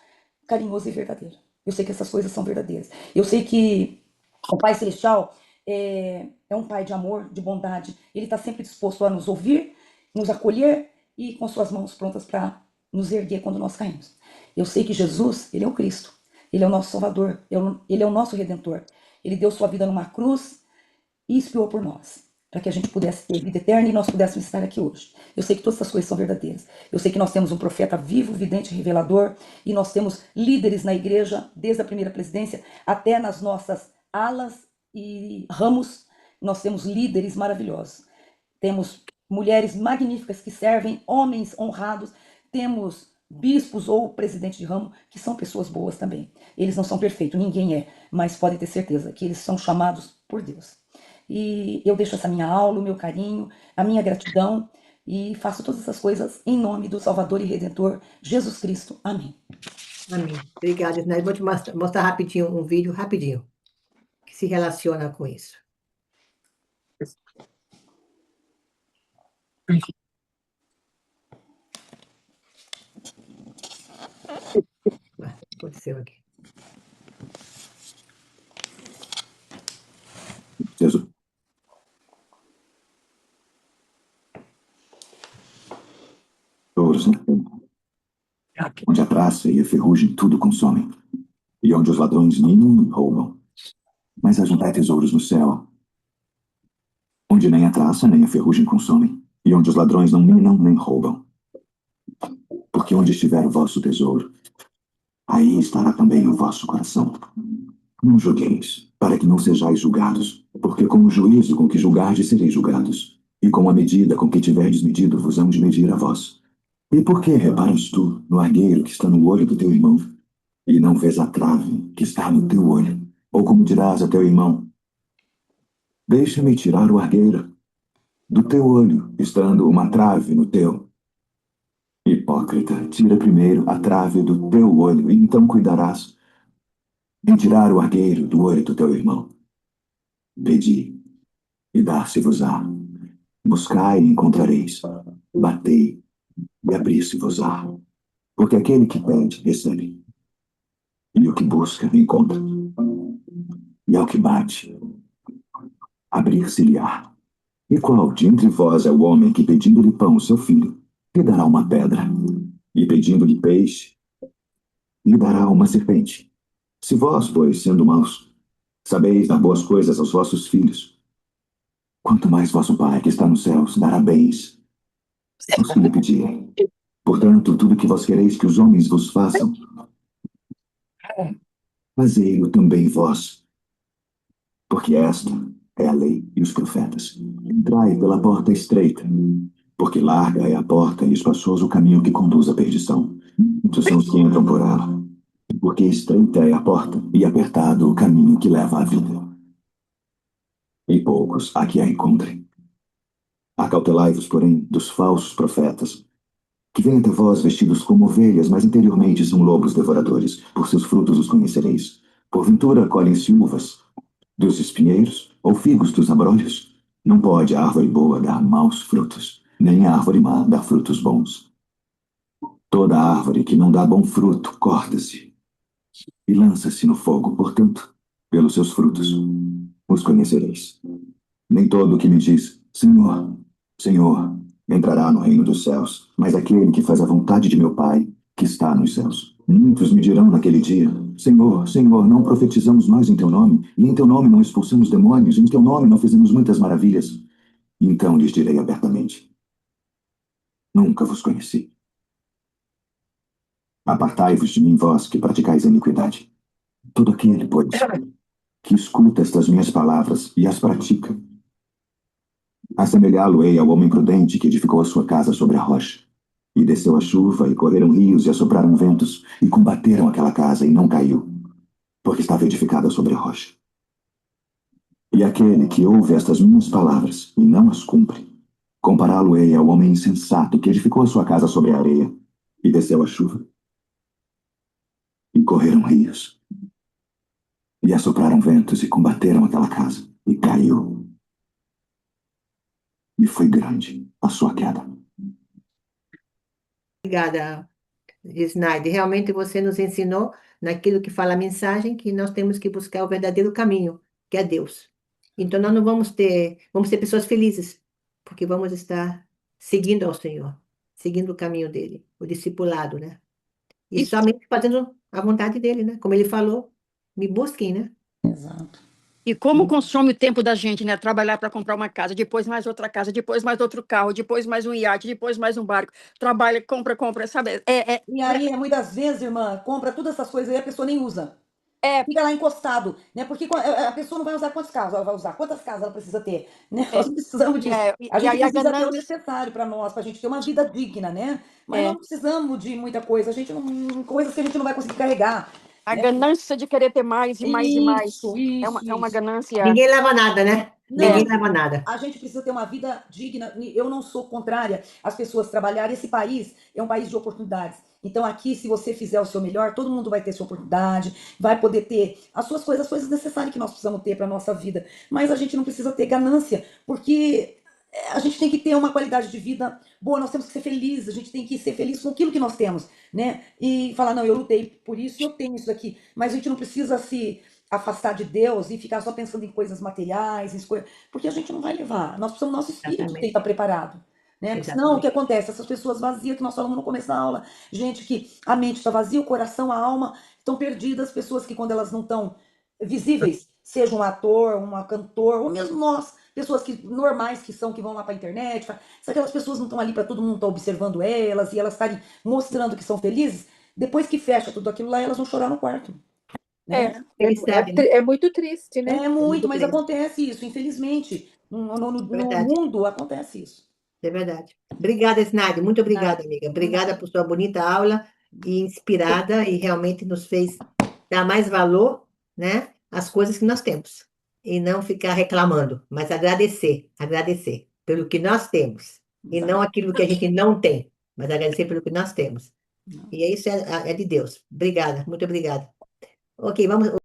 B: carinhoso e verdadeiro. Eu sei que essas coisas são verdadeiras. Eu sei que o Pai Celestial é um Pai de amor, de bondade. Ele está sempre disposto a nos ouvir, nos acolher e com suas mãos prontas para nos erguer quando nós caímos. Eu sei que Jesus, Ele é o Cristo. Ele é o nosso Salvador. Ele é o nosso Redentor. Ele deu sua vida numa cruz e expiou por nós, para que a gente pudesse ter vida eterna e nós pudéssemos estar aqui hoje. Eu sei que todas essas coisas são verdadeiras. Eu sei que nós temos um profeta vivo, vidente, revelador, e nós temos líderes na igreja, desde a primeira presidência até nas nossas alas e ramos. Nós temos líderes maravilhosos. Temos mulheres magníficas que servem, homens honrados, temos bispos ou presidente de ramo que são pessoas boas também. Eles não são perfeitos, ninguém é, mas podem ter certeza que eles são chamados por Deus. E eu deixo essa minha aula, o meu carinho, a minha gratidão e faço todas essas coisas em nome do Salvador e Redentor, Jesus Cristo. Amém.
A: Amém. Obrigada, Isnaide. Vou te mostrar rapidinho um vídeo, rapidinho, que se relaciona com isso. O que aconteceu aqui?
E: Jesus. Touros no campo, onde a traça e a ferrugem tudo consomem, e onde os ladrões minam e roubam. Mas ajuntai tesouros no céu, onde nem a traça nem a ferrugem consomem, e onde os ladrões não minam nem roubam. Porque onde estiver o vosso tesouro, aí estará também o vosso coração. Não julgueis, para que não sejais julgados, porque com o juízo com que julgardes sereis julgados, e com a medida com que tiverdes medido vos hão de medir a vós. E por que reparas tu no argueiro que está no olho do teu irmão, e não vês a trave que está no teu olho? Ou como dirás a teu irmão, deixa-me tirar o argueiro do teu olho, estando uma trave no teu? Hipócrita, tira primeiro a trave do teu olho, e então cuidarás em tirar o argueiro do olho do teu irmão. Pedi, e dar-se-vos-á. Buscai e encontrareis. Batei, e abrir-se-vos-á. Porque aquele que pede, recebe. E o que busca, encontra. E ao que bate, abrir-se-lhe-á. E qual de entre vós é o homem que, pedindo-lhe pão, seu filho, lhe dará uma pedra? E pedindo-lhe peixe, lhe dará uma serpente? Se vós, pois, sendo maus, sabeis dar boas coisas aos vossos filhos, quanto mais vosso Pai, que está nos céus, dará bens aos que lhe pedirem. Portanto, tudo que vós quereis que os homens vos façam, fazei-o também vós. Porque esta é a lei e os profetas. Entrai pela porta estreita, porque larga é a porta e espaçoso o caminho que conduz à perdição. Muitos são os que entram por ela. Porque estreita é a porta e apertado o caminho que leva à vida. E poucos há que a encontrem. Acautelai-vos, porém, dos falsos profetas, que vêm até vós vestidos como ovelhas, mas interiormente são lobos devoradores. Por seus frutos os conhecereis. Porventura colhem-se uvas dos espinheiros ou figos dos abrolhos? Não pode a árvore boa dar maus frutos, nem a árvore má dar frutos bons. Toda árvore que não dá bom fruto, corta-se e lança-se no fogo. Portanto, pelos seus frutos os conhecereis. Nem todo o que me diz, Senhor, Senhor, entrará no reino dos céus, mas aquele que faz a vontade de meu Pai, que está nos céus. Muitos me dirão naquele dia: Senhor, Senhor, não profetizamos nós em teu nome, e em teu nome não expulsamos demônios, e em teu nome não fizemos muitas maravilhas. E então lhes direi abertamente: Nunca vos conheci. Apartai-vos de mim, vós que praticais a iniquidade. Todo aquele, pois, que escuta estas minhas palavras e as pratica, assemelhá-lo-ei ao homem prudente que edificou a sua casa sobre a rocha. E desceu a chuva, e correram rios, e assopraram ventos, e combateram aquela casa, e não caiu, porque estava edificada sobre a rocha. E aquele que ouve estas minhas palavras e não as cumpre, compará-lo-ei ao homem insensato que edificou a sua casa sobre a areia, e desceu a chuva, e correram rios, e assopraram ventos, e combateram aquela casa, e caiu. E foi grande a sua queda.
A: Obrigada, Snyder. Realmente você nos ensinou, naquilo que fala a mensagem, que nós temos que buscar o verdadeiro caminho, que é Deus. Então, nós não vamos ter pessoas felizes, porque vamos estar seguindo ao Senhor, seguindo o caminho dele, o discipulado, né? E
D: E,
A: somente fazendo a vontade dele, né? Como ele falou, me busquem, né?
B: Exato.
D: e como consome o tempo da gente, né? Trabalhar para comprar uma casa, depois mais outra casa, depois mais outro carro, depois mais um iate, depois mais um barco. Trabalha, compra, sabe?
B: E aí, muitas vezes, irmã, compra todas essas coisas aí, a pessoa nem usa.
D: É,
B: Fica lá encostado, né? Porque a pessoa não vai usar quantos carros ela vai usar, quantas casas ela precisa ter, né?
D: é,
B: Nós não precisamos disso.
D: e
B: A gente
D: aí a
B: precisa ter o
D: ganância.
B: necessário para nós, para a gente ter uma vida digna, né? Mas nós
D: É,
B: não precisamos de muita coisa, a gente não, coisas que a gente não vai conseguir carregar,
D: a
B: né?
D: ganância de querer ter mais e mais e
B: Isso,
D: mais.
B: isso,
D: É uma
B: isso.
D: ganância.
A: Ninguém leva nada, né? Ninguém
B: Não,
A: leva nada.
B: a gente precisa ter uma vida digna. Eu não sou contrária às pessoas trabalharem. Esse país é um país de oportunidades. Então, aqui, se você fizer o seu melhor, todo mundo vai ter sua oportunidade, vai poder ter as suas coisas, as coisas necessárias que nós precisamos ter para a nossa vida. Mas a gente não precisa ter ganância, porque a gente tem que ter uma qualidade de vida boa, nós temos que ser felizes, a gente tem que ser feliz com aquilo que nós temos, né? E falar, não, eu lutei por isso e eu tenho isso aqui. Mas a gente não precisa se afastar de Deus e ficar só pensando em coisas materiais, porque a gente não vai levar. Nós precisamos, nosso espírito tem que
A: Exatamente.
B: estar preparado. Né? Porque senão o que
A: Exatamente.
B: acontece? Essas pessoas vazias que nós falamos no começo da aula, gente que a mente está vazia, o coração, a alma estão perdidas, pessoas que quando elas não estão visíveis, seja um ator, uma cantor, ou mesmo nós, pessoas que normais que vão lá para a internet, se aquelas pessoas não estão ali para todo mundo estar observando elas e elas estarem mostrando que são felizes, depois que fecha tudo aquilo lá, elas vão chorar no quarto.
D: É,
B: Né?
A: Felicidade, né?
C: É muito triste, né?
B: É
A: É
B: muito,
A: muito
B: mas
A: triste.
B: acontece isso, infelizmente.
A: É
B: No
A: verdade.
B: mundo acontece isso.
A: É verdade. Obrigada, Snyder. Muito
B: Nada,
A: obrigada, amiga. Obrigada
B: nada.
A: por sua bonita aula e inspirada e realmente nos fez dar mais valor, né, às coisas que nós temos e não ficar reclamando, mas agradecer pelo que nós temos e não aquilo que a gente não tem, mas agradecer pelo que nós temos. E é isso é de Deus. Obrigada, muito obrigada. Ok, vamos.